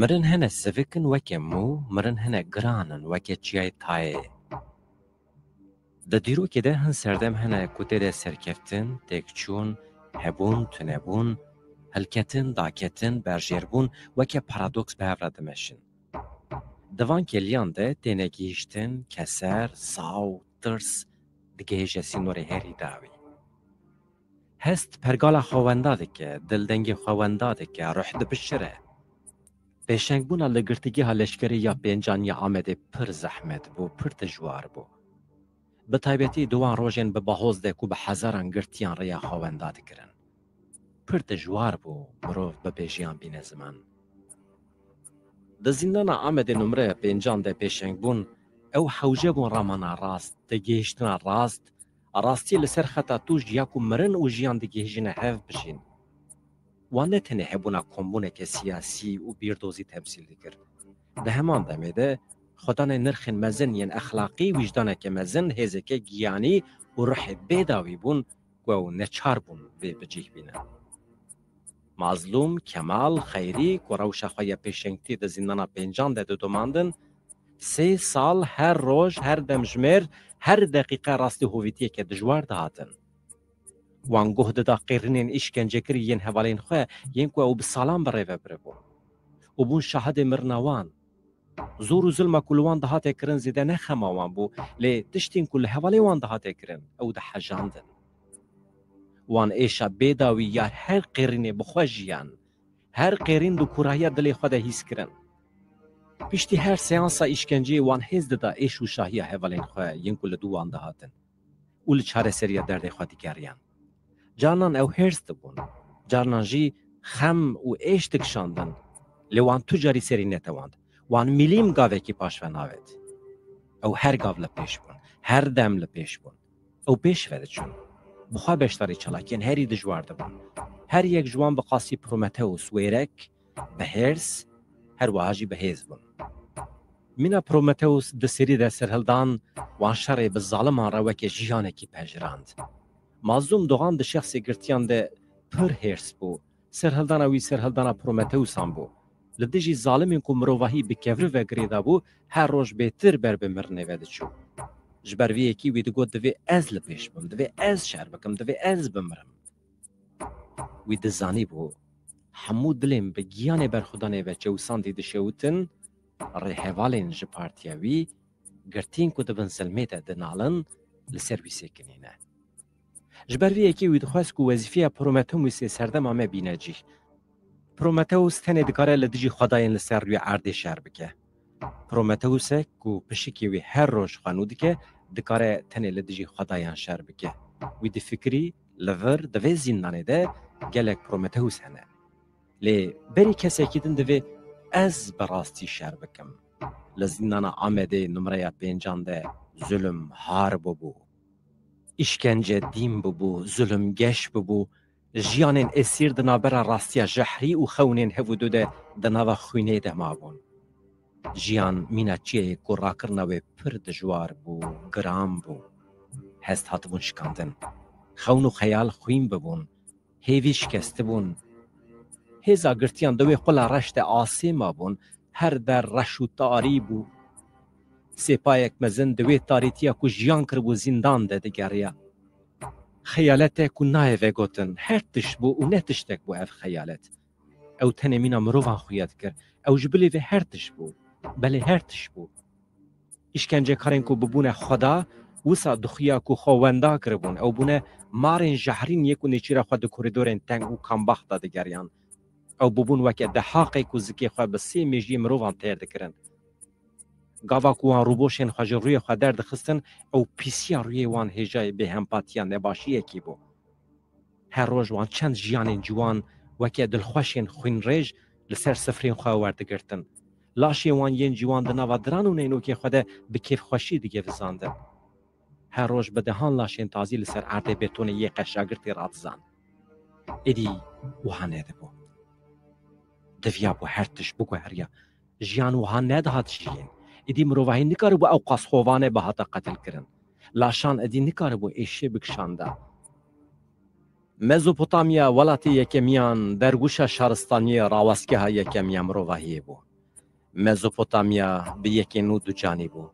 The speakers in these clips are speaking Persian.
مرن هنه سفکن وکه مو مرن هنه گرانن وکه چیای تایه. ده دیرو که ده هن سردم هنه کده ده سرکفتن، تکچون، هبون، تنبون، هلکتن، داکتن، برجربون وکه پارادوکس به هفردمشن. دوان کلیان ده تنگیشتن، کسر، ساو، ترس، دگهش سینور هری داوی. هست پرگالا خوانداده که دلدنگی خوانداده که روح ده بشره. پیشنگ بونا لگرتگی ها لشکری یا پینجان یا آمده پر زحمت بو پر تجوار بو. به تایبەتی دوان ڕۆژێن بە بەهۆزدێک و بە حەزاران گرتیان ڕێیا خاوەندا دەکردن. پر دژوار بوو مرۆڤ بە پێژیان بینە زمان. دە زیندانە ئامەدێ نمرە پێنجان دە پێشەنگ بوون ئەو حەوجە بوون ڕامانە ڕاست دەگەیشتنە ڕاست ڕاستی لەسەر خەتا توش یاک و مرن و ژیان دەگەیژنە هەف بژین. وان نەتەنێ هەبوونا کۆمبوونێکە سیاسی و بیردۆزی تەمسیل دەکرد. لە هەمان دەمێدە خدانە نرخن مەزن یەن ئەخلاقی ویجدانێکە مەزن هێزەکە گیانی و ڕحێ بێداوی بوون و نەچار بوون وێ بجیح بینە. مازلوم، کەمال، خەیری و ڕەوشەخۆیە پێشەنگتی دە زیندانە پێنجان دە دەدۆماندن 3 ساڵ هەر ڕۆژ هەر دەمژمێر هەر دەقیقە ڕاستی هۆڤیتیەکە دژوار دەهاتن. وان گۆه دەدا قێڕنێن ئیشکەنجەکری یەن هەواڵێن خوێ یەن کو ئەو بساڵان بەڕێوە برەبوو. و بوون شەهەدێ مرنەوان. زۆر و زلمە کولوان دەهاتێ کرن زیدە نەخەماوان بوو لێ تشتین کو لە هەواڵێوان دەهاتێ کرن ئەو دەحەژاندن. وان ئێشە بێداوی یار هەر قێڕینێ بخوا ژیان هەر قێرین و کوڕایە دڵێ خۆ دەهیس کرن. پشتی هەر سەیانسا ئیشکەنجێ وان هێز دەدا ئێش و شاهیە هەواڵێن خوێ یەن کو لە دووان دەهاتن و لە چارەسەریە دەردەی خوا دیگەریان. جارنان ئەو هێرس دەبوون جارنان ژی خەم و ئێش دەکشاندن لێوان تو جاری سەری نەتەواند وان میلیم گاوێکی پاشوە ناوێت. ئەو هەر گاو لە پێش بوون هەر دەم لە پێش بوون ئەو پێشوە دەچوون بخوا بێشتاری چالاکیان هەری دژوار دەبوون. هەر یەک جوان بە قاسی پرۆمەتەوس وێرەک بە هێرس هەروەهاژی بەهێز بوون. مینا پرۆمەتەوس دەسەری دە سەرهەڵدان وان شەڕێ بە زاڵمان ڕەوەکێ ژیانێکی پەژراند. مازلوم دۆغان دە شەخسی گرتیان دە پر هێرس بوو سەرهەڵدانەوی سەرهەڵدانە پرۆمەتەوسان بوو. لە دژی زاڵمین کو مرۆڤاهی بکەڤر vegirêda bû her roj bêtir ber bi mirinê ve diçû. Ji ber vê yekî wî digot divê ez li pêş bim, divê ez şer bikim, divê ez bimirim. Wî dizanî bû hemû dilên bi giyanê berxudanê ve çewsandî dişewtin rêhevalên ji partiya wî girtîn ku dibin zilmê de dinalin li ser wî sêkinîne. Ji ber vê yekî wî dixwest ku wezîfeya Prometheus wî serdema me bîne cî. Prometheus tenê dikare li dijî xwedayên li ser rûyê erdê şer bike. Prometheusek ku pişikî wî her roj xwenû dike dikare tenê li dijî xwedayan şer bike. Wî difikrî li vir di vê zîndanê de gelek Prometheus hene. Lê berî kesekî din divê ez bi rastî şer bikim. Li zîndana Amedê numreya pêncan de zulm har bibû. İşkence dîn bibû, zulm geş bibû. Jiyanên esîr di navbera rastiya jehrî û xewnên hev û du de di nava xwînê de mabûn. Jiyan mîna çiyayê ku rakirina wê pir dijwar bû, giran bû. Hest hatibûn şikandin. Xewn û xeyal xwîn bibûn. Hêvî şikestibûn. Hêza girtiyan di wê xwela reş de asê mabûn. Her der reş û tarî bû. Sêpayek mezin di wê tarîtiya ku jiyan kiribû zîndan de digeriya. Xeyaletê ku nayê vegotin her tişt bû û ne tiştek bû ev xeyalet. Ew tenê mîna mirovan xuya dikir. Ew ji bilê vê her tişt bû. Belê her tişt bû. İşkencekarên ku bibûne xweda wisa dixuya ku xwewenda kiribûn. Ew bûne marên jehrîn yek û nêçîra xwe di korîdorên teng û kambaxta digeriyan. Ew bibûn weke dehaqê ku zikê xwe bi sê mêjiyê mirovan têr dikirin. Gava ku wan rûboşên xwe ji rûyê xwe derdixistin ew pîsiya rûyê wan hêjayê bêhempatiya nebaşiyekî bû. Her roj wan çend jiyanên ciwan weke dilxweşên xwînrêj li ser sifrên xwe werdigirtin. Laşê wan yên ciwan di nava diran û neynokê xwe de bi kêfxweşî digevizandin. Her roj bi dehan laşên tazî li ser erdê betonê yê qeşagirtê radizan. Êdî wiha nedibû. Diviya bû her tişt biguheriya. Jiyan wiha nedihat jiyên. Êdî mirovahî nikaribû ew qas xovanê bi hata qetil kirin. Laşan êdî nikaribû êşê bikişanda. مزوپوتامیا ولاتی یکمیان در گوشه شهرستانی راوسکه یکمی امروهی بود. مزوپوتامیا به یکی نو دو جانی بود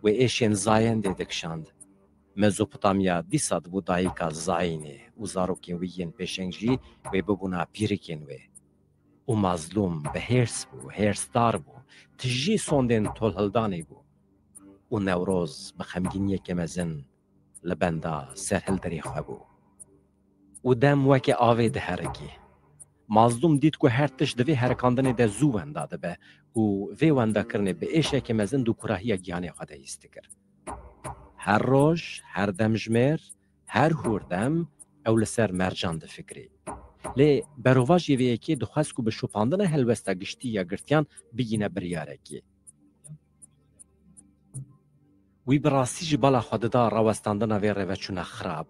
و ایشین زاین دکشاند. مزوپوتامیا دیساد بود دایکا زاینه و زاروکین ویین پیشنگی و ببونا پیرکین و مظلوم به هرس بود، هرسدار بود، تجی سوندن تولهلدانی بود و نوروز به خمگین یکی مزن لبنده سرهلدری خواه بود و دم وکی آوه ده هرکی. مظلوم دید که هر تش دوی هرکاندن ده زو ونداده به و وی ونده کرنه به ایشه که مزن دو کراهی گیانه خواده ایستی کرد. هر روش، هر دم جمیر، هر هوردم اول سر مرجان ده فکری. لی برواج یوی اکی دخواست که به شپاندن هلوسته گشتی یا گرتیان بگینه بریاره کی. وی براسی جبالا خود دا راوستاندن وی روچونه خراب.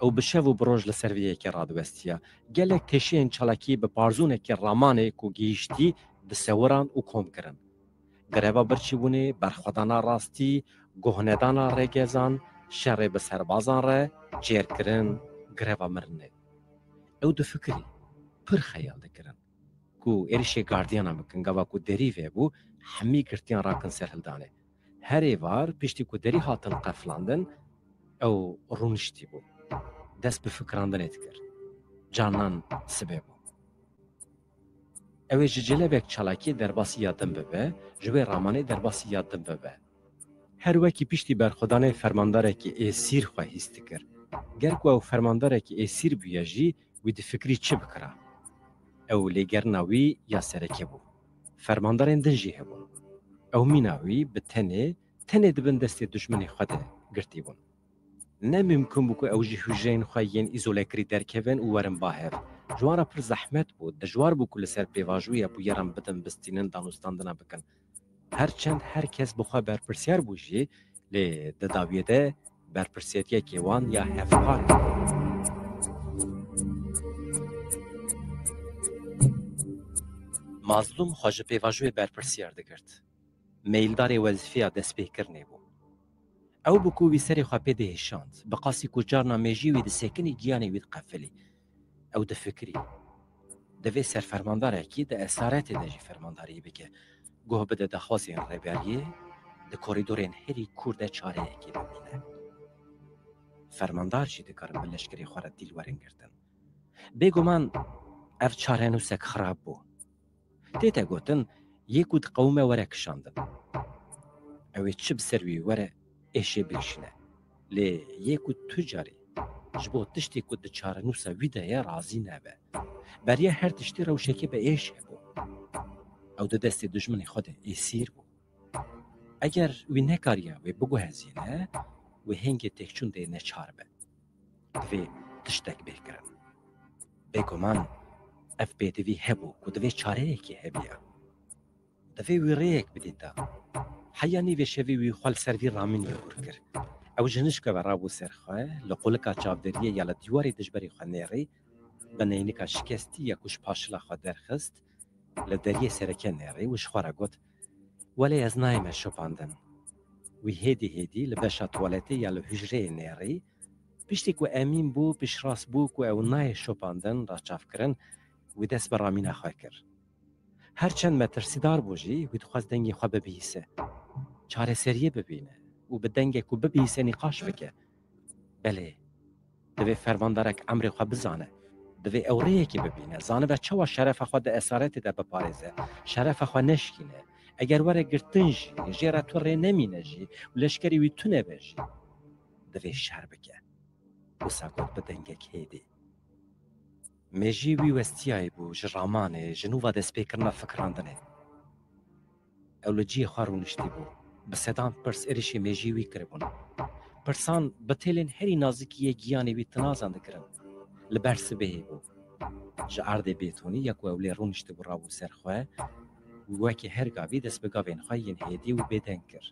او بشه و بروج لسر وی اکی رادوستیا. گلک تشین چالاکی به پارزونه که رامانه که گیشتی ده سوران و کم کرن. گریبا برچی بونه برخودانا راستی، گهندانا رگزان، شر به سربازان را جیر کرن گریبا مرنه. او دو فکری پر خیال دکرن. کو ایرشی گاردیانا مکن گوا کو دریوه بو همی گرتیان راکن سرهلدانه. هر ایوار پشتی کو دری هاتن قفلاندن او رونشتی بو. دست به فکراندن اتکر. جانان سبه بو. اوی ججله بک چالاکی در باسی یادم ببه، جوی رامانه در باسی یادم ببه. هر وکی پشتی برخودانه فرمانداره که اسیر خواهی استکر. گرک او فرمانداره که اسیر بیاجی وی دی فکری چه بکره. او لگرناوی یا سرکه بو. فرماندارن دنجی هبون. او میناوی به تنه دبن دست دشمنی خواده گرتی بون. نممکن بو که او جی حجرین خواهین ایزوله کری درکوین و ورم باهر. جوارا پر زحمت بود. دجوار بو کل سر پیواجوی بو یرم بدن بستینن دانوستاندنا بکن. هرچند هر کس بخواه برپرسیار بوشی لی دداویده برپرسیتی کیوان یا هفکار. مظلوم خواهج پیواجوی برپرسیار دکرد. میلدار وظیفه دست به کرنه بو. او بکو وی سری خواه پیده هشاند. بقاسی کجارنا میجی وی ده سکنی گیانی وی ده قفلی. او ده فکری. دوی سر فرمانداره کی ده اسارت ده جی فرمانداری بکه. گوه بده ده خواسین ریبریه ده کوریدورین هری کورده چاره اکی ببینه. فرماندار جی ده کارم بلشکری خواه دیل ورن گردن. بگو من اف چاره نوسک خراب بو. تیتا گوتن یکود قومه وره کشاندن. اوی چه بسروی وره ایشه بیشنه. لی یکود تجاری. جبو تشتی کود ده چاره نوسا ویده یا رازی نبه. بریا هر تشتی روشکی به ایشه بو. او ده دست دشمنی خود ایسیر بو. اگر وی نکاریا وی بگو هزینه وی هنگی تکچون ده نچار به. دوی تشتک بکرن. بگو من اف بیدوی هبو که دوی چاره اکی هبیا. دوی وی ریک بدیتا. حیانی وی شوی وی خال سروی رامین یور کر. او جنش که برابو سرخواه لقولکا چاودریه یا لدیواری دجبری خواه نیری بنینکا شکستی یا کش پاشلا خواه درخست لدریه سرکه نیری وش خواه را گوت ولی از نایم شپاندن. وی هیدی لبشا توالته یا لحجره نیری پشتی که امین بو پیش راست بو که او نای شپاندن را چاف کرن وی دست بر رامین خواه کر. هرچند مترسیدار بوجی وی دخواست دنگی خواه ببیسه. چاره سریه ببینه و به دنگی که ببیسه نقاش بکه. بله دوی فرماندارک امر خواه بزانه. دوی اوریه که ببینه. زانه به چوا شرف خواه ده اسارت ده بپارزه. شرف خواه نشکینه. اگر وره گرتن جی، جیره تو ری نمینه جی و لشکری وی تو نبه جی. دوی شر بکه. و ساگوت به دنگک هیدی. میجی وی وستیای بو جرامانه جنوبا دست پیکرنا فکراندنه. اولوجی خوارونشتی بو. بسیدان پرس ارشی میجی وی کربون. پرسان بتلین هری نازکی گیانی وی تنازانده کرن. لبرس بهی بو. جا عرض بیتونی یا که اولی رونشتی بو رابو سرخواه وکی هر گاوی دست به گاوین خواهین هیدی و بیدن کر.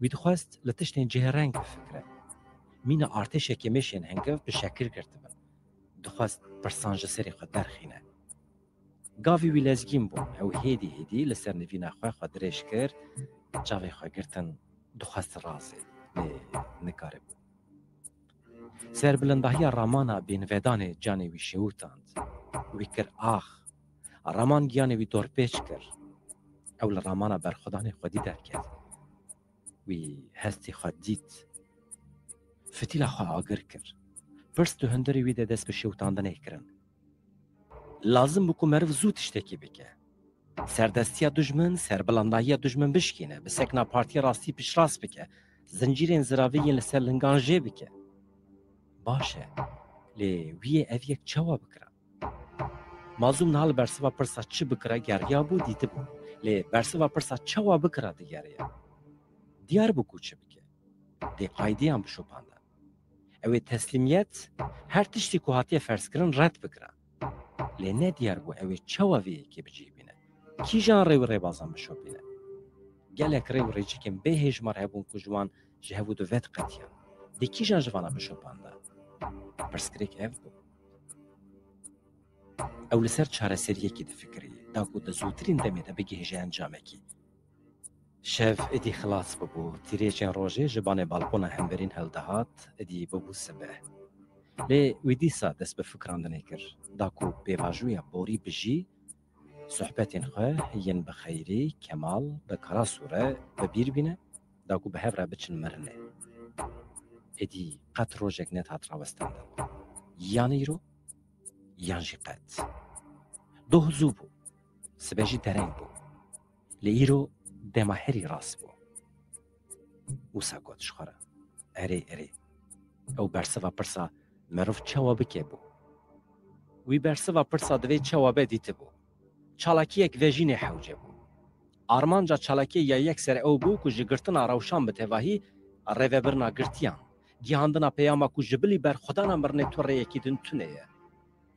وی دخواست لتشتین جهرنگ بفکره. مین ارتشه که میشین هنگف به شکر کرده بن. دخواست پرسانج سری خود درخینه. گاوی وی لزگیم بون او هیدی لسر نوینا خواه درش کر جاوی خواه گرتن دخواست رازه نکاره بون. سربلندهی رامانا بین ودان جانی وی شوتاند وی کر آخ رامان گیانی وی دور پیچ کر اول رامانا بر خدان خودی درکد وی هستی خود دید فتیلا خواه آگر کر پرس تو هندری وی ده دست به شوتاندن اکرن لازم بکو مرف زود اشتکی بکه سردستیا دجمن سربلندهی دجمن بشکینه به سکنا پارتی راستی پیش راست بکه زنجیرین زراوی لسر لنگانجه بکه باشه لی وی اف یک چوا بکره مازوم نهال برسوا پرسا چی بکره گریا بو دیده بو لی برسوا پرسا چوا بکره دیگریا دیار بکو چی بکه دی قایدی هم بشوپانده اوی تسلیمیت هر تشتی که هاتیه فرض کرن رد بکره لی نه دیار بو اوی چوا وی که بجی بینه کی جان ریو ری بازم بشوپینه گلک ریو ری چکم به هجمار هبون کجوان جهبو دو وید قطیان دی کی جان جوانا بشوپانده پرسکریک اف بو او لسر چاره سریکی ده فکری داکو ده زودترین دمی ده بگی هجه انجامکی شف ادی خلاص ببو تیریچن روژه جبان بالکونا همبرین هلدهات ادی ببو سبه لی ویدیسا دست به فکراندنه کر داکو بیواجویا بوری بجی صحبتین خواه ین بخیری کمال بکارا سوره ببیر بینه داکو به هفره بچن مرنه ادی قط روژک نت هات راوستندن یانی رو یانجی قط دو هزو بو سبجی درنگ بو لی ایرو دما هری راست بو وسا گوتش خوره اری او برسوا پرسا مروف چوا بکه بو وی برسوا پرسا دوی چوا بدیت بو چالاکی یک وژین حوجه بو آرمانجا چالاکی یا یک سر او بو کو جگرتنا روشان به تواهی ریوبرنا گرتیان گیهاندنا پیاما کو جبلی بر خدانا مرنه تو ریکی دن تونه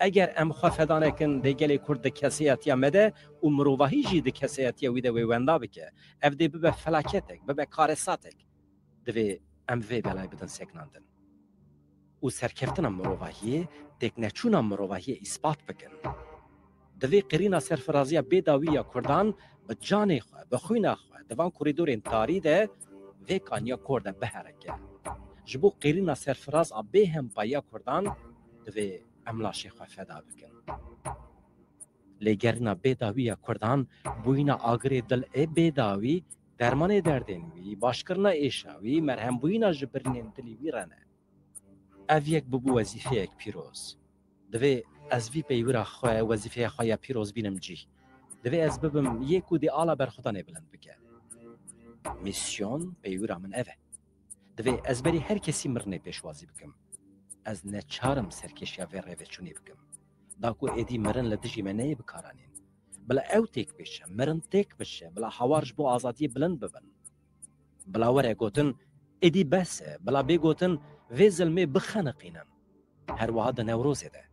اگر ام خفدانه کن دیگلی کرد کسیت یا مده و مروواهی جی د کسیت یا ویده ویندا بکه اف دی ببه فلاکتک ببه کارساتک دوی ام وی بلای بدن سکناندن و سرکفتنا مروواهی دکنچونا مروواهی اثبات بکن دوی قرینا سرفرازیا بیداوی یا کردان به جانی خواه به خوینا خواه دوان کوریدورین تاری ده وی کانیا کرده بهرکه جبو قرینا سرفراز آبه هم پایا کردان دوی املاشی خواه فدا بکن لگرنا بیداوی کردان بوینا آگری دل ای بیداوی درمان دردین وی باشکرنا ایشاوی مرهم بوینا جبرنین دلی ویرانه او یک ببو وظیفه یک پیروز دوی از وی پیورا خواه وظیفه خواه پیروز بینم جی دوی از ببم یکو دی آلا بر خدا نبلند بکه میسیون پیورا من اوه دوی از بری هر کسی مرنه پیشوازی بکم از نچارم سرکشیا و روی چونی بکم داکو ایدی مرن لدجی منه بکارانین بلا او تیک بشه مرن تیک بشه بلا حوارج بو آزادی بلند ببن بلا وره گوتن ایدی بسه بلا بی گوتن وی ظلمه بخنقینن هر وها ده نوروزه ده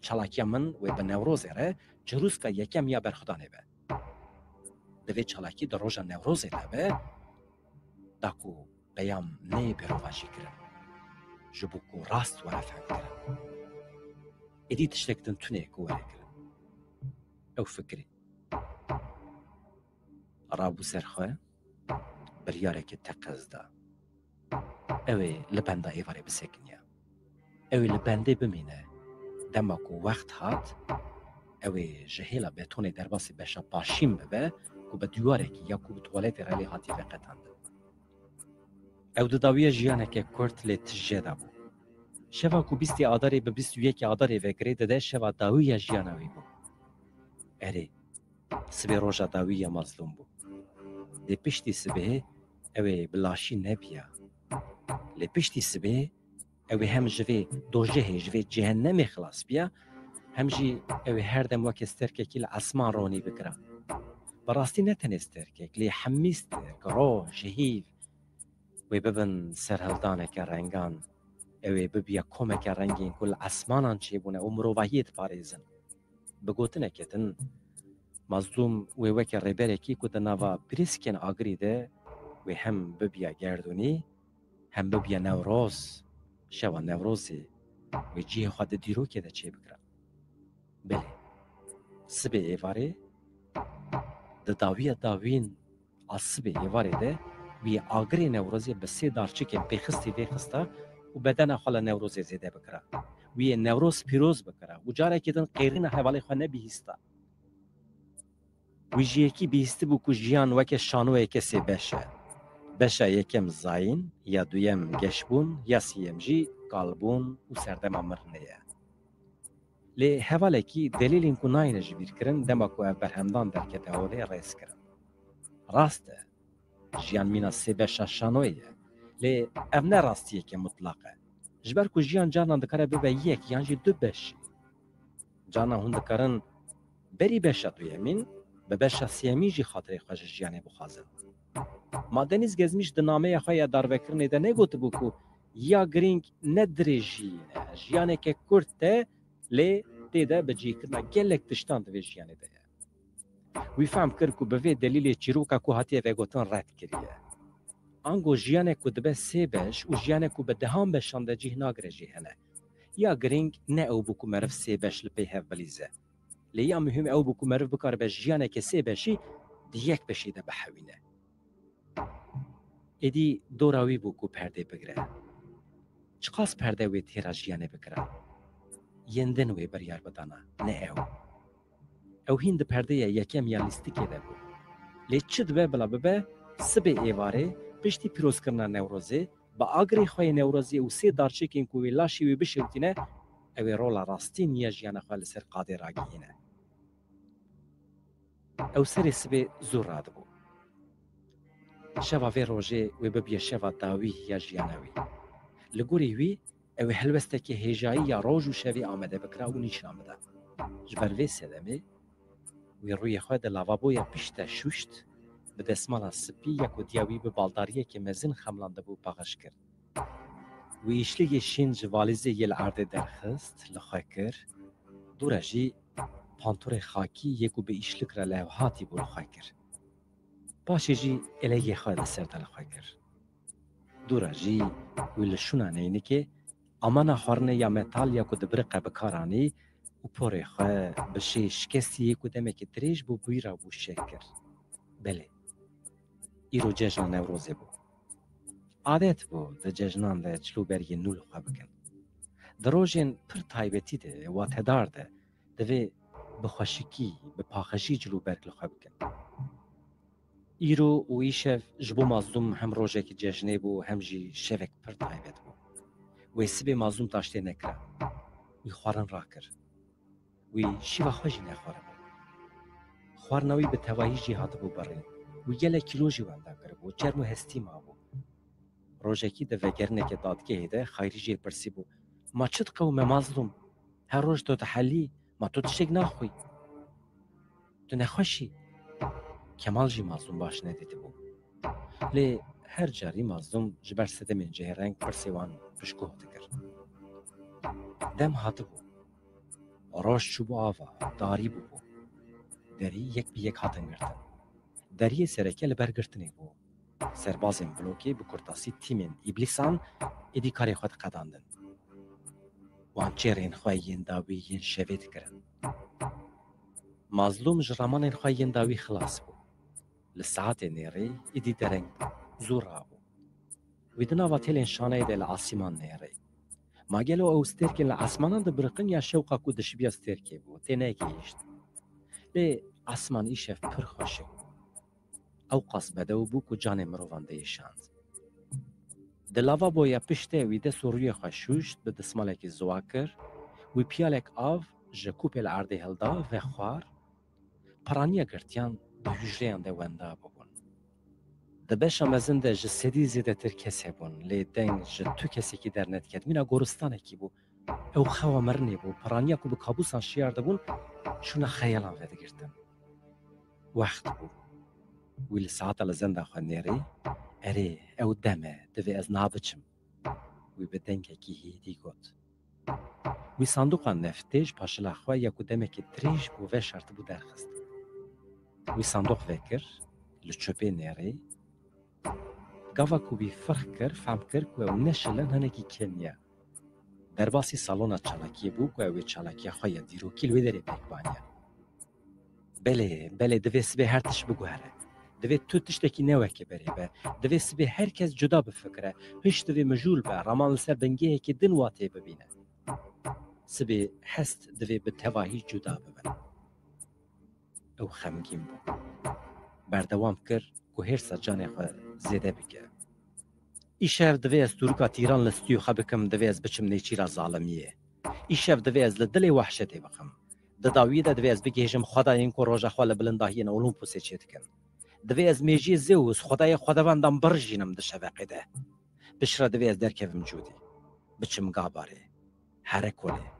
چالاکیا من و به نوروزه ره جروز که یکم یا برخدانه به دوی چالاکی در روژا نوروزه ده به داکو بیام نه بروواجی کرن جبو کو راست وره فهم کرن ایدی تشتکتن تونه کو وره کرن او فکری رابو سرخواه بریاره که تقز ده اوی لبنده ایواره بسکنیا اوی لبنده بمینه دما کو وقت هات اوی جهیلا بتونه درباسی بشا پاشیم ببه کو به دیواره که یا کو به توالت رالی هاتی وقتانده او داویه جیانه که کرد لی تجده بو شوا کو 20 آداری به 21 آداری وگری داده شوا داویه جیانوی بو اری سبی روژا داویه مظلوم بو دی پشتی سبه اوی بلاشی نبیا لی پشتی سبه اوی هم جوی دوجه جوی جهنم خلاص بیا هم جی اوی هر دم وک استرککی لعصمان رونی بکرا براستی نتن استرکک لی حمی استرک رو جهیف وی ببن سرهلدانه که رنگان اوی ببیا کومه که رنگین کل عصمانان چی بونه و مروواهیت پاریزن بگوتنه کتن مظلوم وی وک ریبره کی که دناوا پریسکن آگری ده وی هم ببیا گردونی هم ببیا نوروز شوا نوروزی وی جیه خود دیرو که ده چی بکرا بله سبه ایواره ده داوین از سبه ایواره ده وی آگری نوروزی به 3 دارچه که بخستی وی خستا و بدن خلا نوروز زیده بکره وی نوروز پیروز بکره و جاره که دن قیرین حوالی خواه نبیسته وی جیکی بیسته بو که جیان وکه شانوه کسی بشه یکم زاین یا دویم گشبون یا سیم جی قلبون و سردم مرنیه لی حوالی که دلیل اینکو ناینه جبیر کرن دما که برهمدان درکته اولی ریس کرن راسته جیان مینا سی بشه شانوه لی او نه راستیه که مطلقه جبر که جیان جانان دکاره ببه یک یعنی دو بشی جانا هون دکارن بری بشه دویمین به بشه سیمی جی خاطر خوش جیانه بخوازن ما دنیز گزمیش دنامه خواه داروکرنه ده نگوت بو که یا گرینگ ندری جیانه جیانه که کرده لی دیده بجی کرنا گلک تشتان دوی جیانه ده وی فهم کرد که به دلیل چیروکا که هاتیه و گوتن رد کریه آنگو جیانه که دبه سی بش و جیانه که به دهان بشانده جیه ناگره جیهنه یا گرینگ نه او بو که مرف سی بش لپی هف بلیزه لی یا مهم او بو که مرف بکار به جیانه که سی بشی دیک بشی ده بحوینه ایدی دوراوی بو که پرده بگره چقاس پرده وی تیرا جیانه بگره یندن وی بریار بدانه نه او هین ده پرده یکم یا لیستی که ده بو لی چه دبه بلا ببه سبه ایواره پشتی پیروز کرنا نوروزه با آگری خواه نوروزی او سی دارچه که اینکو وی لاشی وی بشوتینه اوی رولا راستی نیه جیانه خواه لسر قادر آگیینه او سری سبه زور راد بو شوا وی روژه وی ببیه شوا داوی یا جیانوی لگوری وی اوی هلوسته که هیجایی یا روژ و شوی آمده بکره و نیش آمده جبر وی سدمه وی روی خواه ده لاوابویا پشت شوشت به دستمالا سپی یک و دیاوی به بالداریه که مزین خملانده بو پاقش کرد وی ایشلیگ شینج والیزه یل عرده درخست لخواه کر دوره جی پانتور خاکی یکو به ایشلک را لوحاتی بو لخواه کر پاشی جی الیگی خواه ده سر ده لخواه کر دوره جی وی لشونانه اینه که امانا خورنه یا متال یا که دبرقه بکارانی و پوره خواه بشه شکستی یکو دمه که دریج بو بویرا بو شکر بله ایرو جشن نوروزه بو عادت بو ده جشنان ده چلو برگی نول خواه بکن ده روژین پر تایبتی ده و تدار ده دوی بخوشکی به پاخشی جلو برگ خواه بکن ایرو و ایشف جبو مازدوم هم روژه که جشنه بو هم جی شوک پر تایبت بو وی سبی مازدوم تاشته نکره وی خوارن را کر وی شیوه خوشی نخواره بو خوارنوی به تواهی جی هات بو برین وی گله کیلو جی ونده کر بو جرم و هستی ما بو روژه کی ده وگرنه که دادگه ده خیری جی پرسی بو ما چت قوم مازدوم هر روز تو تحلی ما تو تشک نخوی تو نخوشی کمال جی مازدوم باش ندیده بو لی هر جاری مازدوم جبر سده من جه رنگ پرسیوان پشکوه دکر دم هات بو روش چوب آوا داری بو دری یک بی یک هاتن گرتن دری سرکه لبرگرتنی بو سربازین بلوکی به کرتاسی تیمین ایبلیسان ایدی کاری خود قداندن وان چیرین خواهین داوی ین شوید کرن مظلوم جرمان خواهین داوی خلاص بو لساعت نیری ایدی درنگ زور بو ویدنا و تلین شانه دل آسمان نیری ما گلو او سترکن لآسمانان ده برقن یا شوقا کو دشبیا سترکی بو تینه گیشت لی آسمان ایشف پر خوشه او قاس بدو بو کو جان مروان دیشاند دلاوا بویا پشته ویده سوروی خوشوشت به دسمالک زواکر وی پیالک آو جکوپل عرده هلدا و خوار پرانیا گرتیان به هجریان ده وندا ببون ده بشا مزن ده جسدی زیده تر کسی بون لی دنگ جتو کسی که در ند کد مینا گورستانه کی بو او خوا مرنی بو پرانیا کو به کابوسان شیارده بون شونه خیالان ویده گرتن وقت بو وی لساعت لزنده خوا نیری اره او دمه دوی از نابچم وی به دنگه کی هیدی گوت وی صندوق نفتیج پاشل اخواه یکو دمه که دریج بو و شرط بو درخست وی صندوق وکر لچوپه نیره گاوا کو بی فرق کر فهم کر که او نشلن هنگی کنیا در باسی سالونا چالاکی بو که اوی چالاکی خواه دیروکی لوی داره پیک بانیا بله دوی سبه هرتش بگوهره دوی تو تشتکی نوکی بری به دوی سبی هر کس جدا بفکره هش دوی مجول به رامان لسر بنگیه که دن واته ببینه سبی هست دوی به تواهی جدا ببن او خمگین بو بردوام کر که هر سجانه خواه زیده بگه ای شف دوی از تورکا تیران لستیو خبکم دوی از بچم نیچیرا ظالمیه ای شف دوی از لدل وحشتی بخم دداوی ده دوی از بگیجم خدایین که روژا خواه لبلنداهین اولومپوسی چید کن دوی از میجی زیوس خدای خداوندم برژینم ده شوقی ده بشرا دوی از درکوم جودی بچم گاباره هره کوله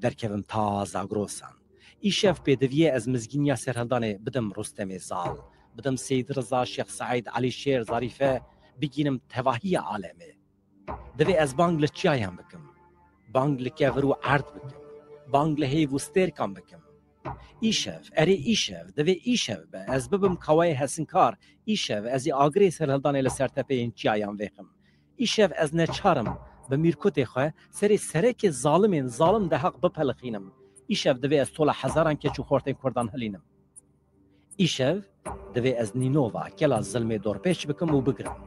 درکوم تازه گروسان ای شف به دوی از مزگینیا سرهلدانه بدم رستم زال بدم سید رضا شیخ سعید علی شیر ظریفه بگینم تواهی عالمه دوی از بانگ لچیایم بکم بانگ لکیورو عرض بکم بانگ لهیو سترکم بکم ایشف اری ایشف دوی ایشف به از ببم کوای هسنکار ایشف از آگری سرهلدانه لسرتپه این چیایم ویخم ایشف از نچارم به میرکوت خواه سری سرک ظالم ده حق بپلخینم ایشف دوی از طول هزاران کچو خورتین کردان هلینم ایشف دوی از نینووا کلا ظلم دور پیش بکم و بگرم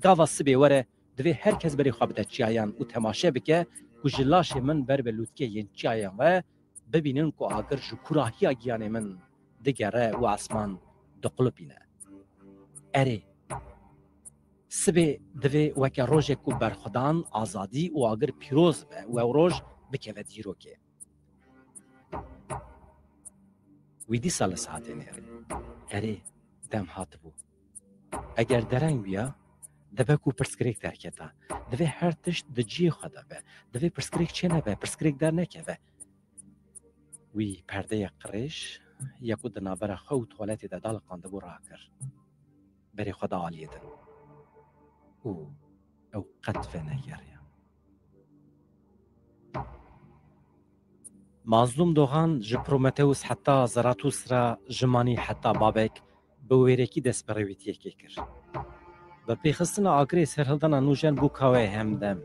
گاوا سبی وره دوی هر کس بری خواب ده چیایان و تماشه بکه کجلاش من بر به لوتکه ین چیایان و ببینن که آگر جو کراهی آگیان من دگره و آسمان دقلبینه اره سبی دوی وکه روژه که برخدان آزادی و آگر پیروز به و روژ بکه و دیرو که ویدی سال ساعته نیره اره دم هات بو اگر درنگ بیا دبه کو پرسکریک درکتا دوی هر تشت دجی خدا به دوی پرسکریک چه نبه پرسکریک در نکه به وی پرده قریش یکو دنابر خو توالتی ده دال قانده بو راه کر بری خدا عالیه دن او قطفه نگریم مظلوم دوغان جپرومتوس حتی زراتوس را جمانی حتی بابک به ویرکی دست برویتیه که کر به پیخستن آگری سرهلدن نوجن بو کاوه همدم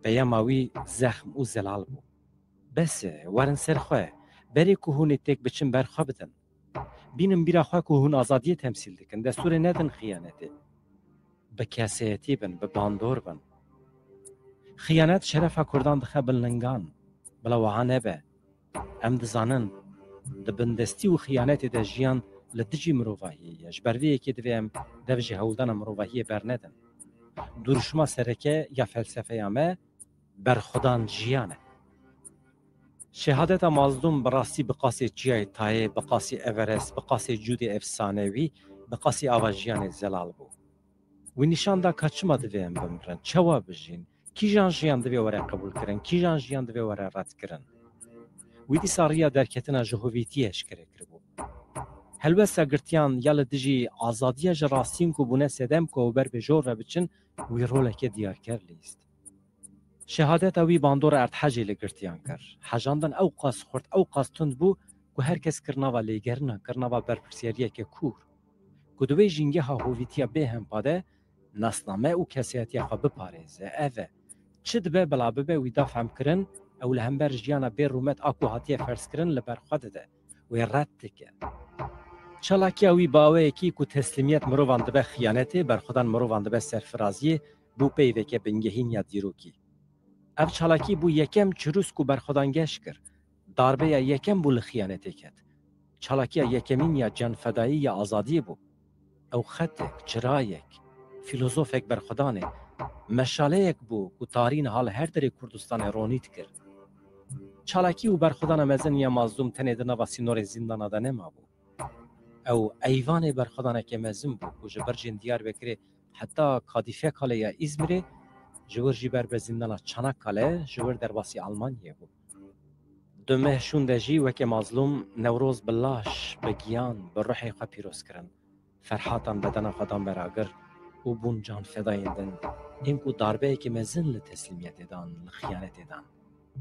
پیاماوی زخم و زلال بو بس ورن سرخواه بری که هون تک بچن برخوا بدن بینم بیرا خواه که هون آزادی تمثیل دکن دستور ندن خیانته به کسیتی بن به باندور بن خیانت شرف کردان دخه بلنگان بلا وعانه به ام دزانن دبندستی و خیانت ده جیان لدجی مروفاهی جبرویه که دویم دوجی هولدان مروفاهی برندن درشما سرکه یا فلسفه یامه برخودان جیانه شهادت مظلوم براستی بقاسی جیای تایه بقاسی اورست بقاسی جود افسانوی بقاسی آواجیان زلال بو و نشان دا کچما دویم بمرن چوا بجین کی جان جیان دوی وره قبول کرن کی جان جیان دوی وره رد کرن ویدی ساریا درکتنا جهویتیش کربو هلوسا گرتیان یال دجی آزادی جراستین کو بونه سدم کو بر به جور بچن وی رولک دیار کر لیست شهادت اوی باندور ارتحاجی لگرتیان کر حجاندن او قاس خورد او قاس تند بو کو هر کس کرناوا لیگرنا کرناوا برپرسیاریه که کور کو دوی جینگه ها هویتیا به هم پاده نسنامه او کسیتی خو بپارێزێ ئەvê çi dibe bila bibe wî dafhem kirin ew li hember jiyana bê rûmet a ku hatiye ferskirin li ber xwe dide wê red dike. Çalakiya wî baweyekî ku teslîmiyet mirovan dibe xiyanetê berxwedan mirovan dibe serfiraziyê bû peyveke bingehîn ya dîrokî. Ev çalakî bû yekem çirûs ku berxwedan geş kir, darbeya yekem bû li xiyanetê ket. Çalakiya yekemîn ya canfedayî ya azadiyê bû. Ew xetek, çirayek, فیلۆزۆفێک بەرخودانێ مەشالەیەک بوو و تارین هەڵ هەر دەرێ کوردستانê ڕۆنیت کرد. چالاکی و بەرخودانە مەزنیە مازلوم tenê di nava sînorê zîndana de nemabû. Ew eyvanê berxwedanekê mezin bû ku ji ber jên Diyarbekirê heta Kadîfekale ya İzmirê ji wir jî ber bi zîndana Çanakkale ji wir derbasî Almanyayê bû. Di mehşûn de jî wekê mazlûm Newroz bi laş, bi giyan, bi ruhê xwe pîroz kirin. Ferhatan bedena xwe dan beragir û bûn canfedayên din ên ku darbeyekê mezin li teslîmiyetê dan, li xiyanetê dan.